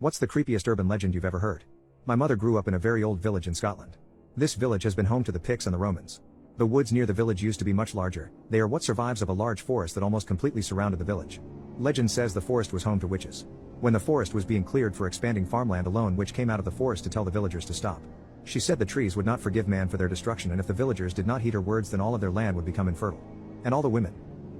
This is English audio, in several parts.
What's the creepiest urban legend you've ever heard? My mother grew up in a very old village in Scotland. This village has been home to the Picts and the Romans. The woods near the village used to be much larger. They are what survives of a large forest that almost completely surrounded the village. Legend says the forest was home to witches. When the forest was being cleared for expanding farmland, a lone witch came out of the forest to tell the villagers to stop. She said the trees would not forgive man for their destruction, and if the villagers did not heed her words, then all of their land would become infertile. And all the women.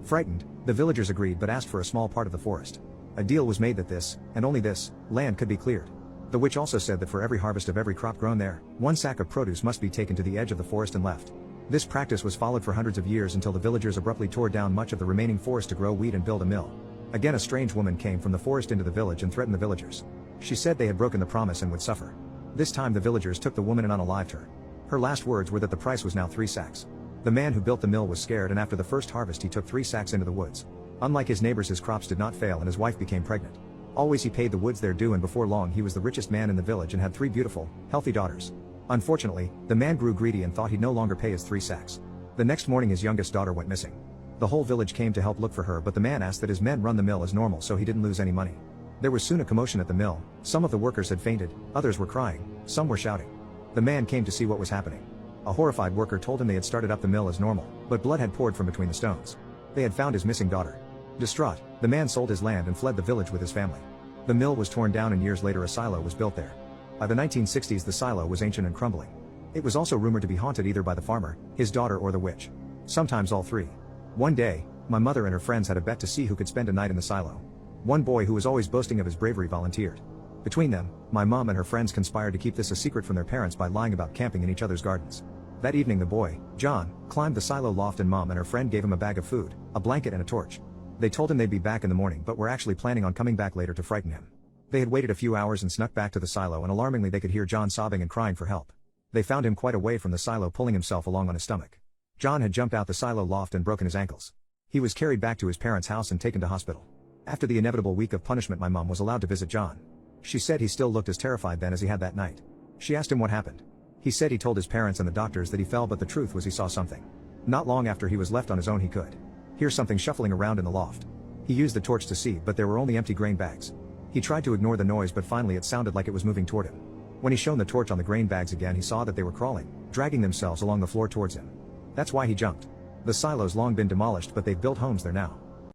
Frightened, the villagers agreed but asked for a small part of the forest. A deal was made that this, and only this, land could be cleared. The witch also said that for every harvest of every crop grown there, one sack of produce must be taken to the edge of the forest and left. This practice was followed for hundreds of years until the villagers abruptly tore down much of the remaining forest to grow wheat and build a mill. Again, a strange woman came from the forest into the village and threatened the villagers. She said they had broken the promise and would suffer. This time the villagers took the woman and unalived her. Her last words were that the price was now 3 sacks. The man who built the mill was scared, and after the first harvest he took 3 sacks into the woods. Unlike his neighbors, his crops did not fail and his wife became pregnant. Always he paid the woods their due, and before long he was the richest man in the village and had 3 beautiful, healthy daughters. Unfortunately, the man grew greedy and thought he'd no longer pay his 3 sacks. The next morning his youngest daughter went missing. The whole village came to help look for her, but the man asked that his men run the mill as normal so he didn't lose any money. There was soon a commotion at the mill. Some of the workers had fainted, others were crying, some were shouting. The man came to see what was happening. A horrified worker told him they had started up the mill as normal, but blood had poured from between the stones. They had found his missing daughter. Distraught, the man sold his land and fled the village with his family. The mill was torn down and years later a silo was built there. By the 1960s the silo was ancient and crumbling. It was also rumored to be haunted either by the farmer, his daughter, or the witch. Sometimes all three. One day, my mother and her friends had a bet to see who could spend a night in the silo. One boy who was always boasting of his bravery volunteered. Between them, my mom and her friends conspired to keep this a secret from their parents by lying about camping in each other's gardens. That evening the boy, John, climbed the silo loft and mom and her friend gave him a bag of food, a blanket and a torch. They told him they'd be back in the morning but were actually planning on coming back later to frighten him. They had waited a few hours and snuck back to the silo, and alarmingly they could hear John sobbing and crying for help. They found him quite away from the silo, pulling himself along on his stomach. John had jumped out the silo loft and broken his ankles. He was carried back to his parents' house and taken to hospital. After the inevitable week of punishment, my mom was allowed to visit John. She said he still looked as terrified then as he had that night. She asked him what happened. He said he told his parents and the doctors that he fell, but the truth was he saw something. Not long after he was left on his own he could hear something shuffling around in the loft. He used the torch to see, but there were only empty grain bags. He tried to ignore the noise, but finally it sounded like it was moving toward him. When he shone the torch on the grain bags again, he saw that they were crawling, dragging themselves along the floor towards him. That's why he jumped. The silo's long been demolished, but they've built homes there now.